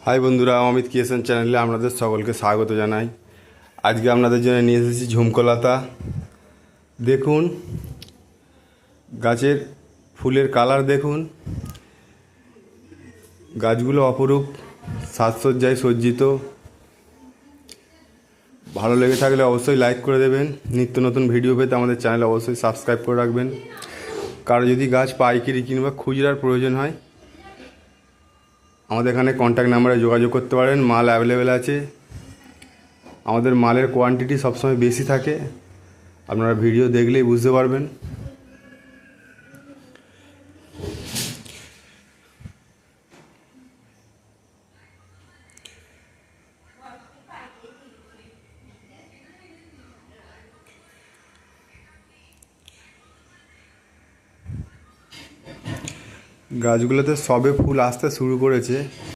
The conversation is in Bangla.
হাই বন্ধুরা, অমিত ক্রিয়েশন চ্যানেলে আপনাদের সকলকে স্বাগত জানাই। আজকে আপনাদের জন্য নিয়ে এসেছি ঝুমকোলতা। দেখুন গাছের ফুলের কালার, দেখুন গাছগুলো অপরূপ সাজসজ্জায় সজ্জিত। ভালো লেগে থাকলে অবশ্যই লাইক করে দেবেন। নিত্য নতুন ভিডিও পেতে আমাদের চ্যানেলে অবশ্যই সাবস্ক্রাইব করে রাখবেন। কারো যদি গাছ পাইকারি কিংবা খুচরার প্রয়োজন হয়, আমাদের এখানে কন্ট্যাক্ট নাম্বারে যোগাযোগ করতে পারেন। মাল অ্যাভেলেবেল আছে। আমাদের মালের কোয়ান্টিটি সবসময় বেশি থাকে, আপনারা ভিডিও দেখলেই বুঝতে পারবেন। গাছগুলোতে সবে ফুল আসতে শুরু করেছে।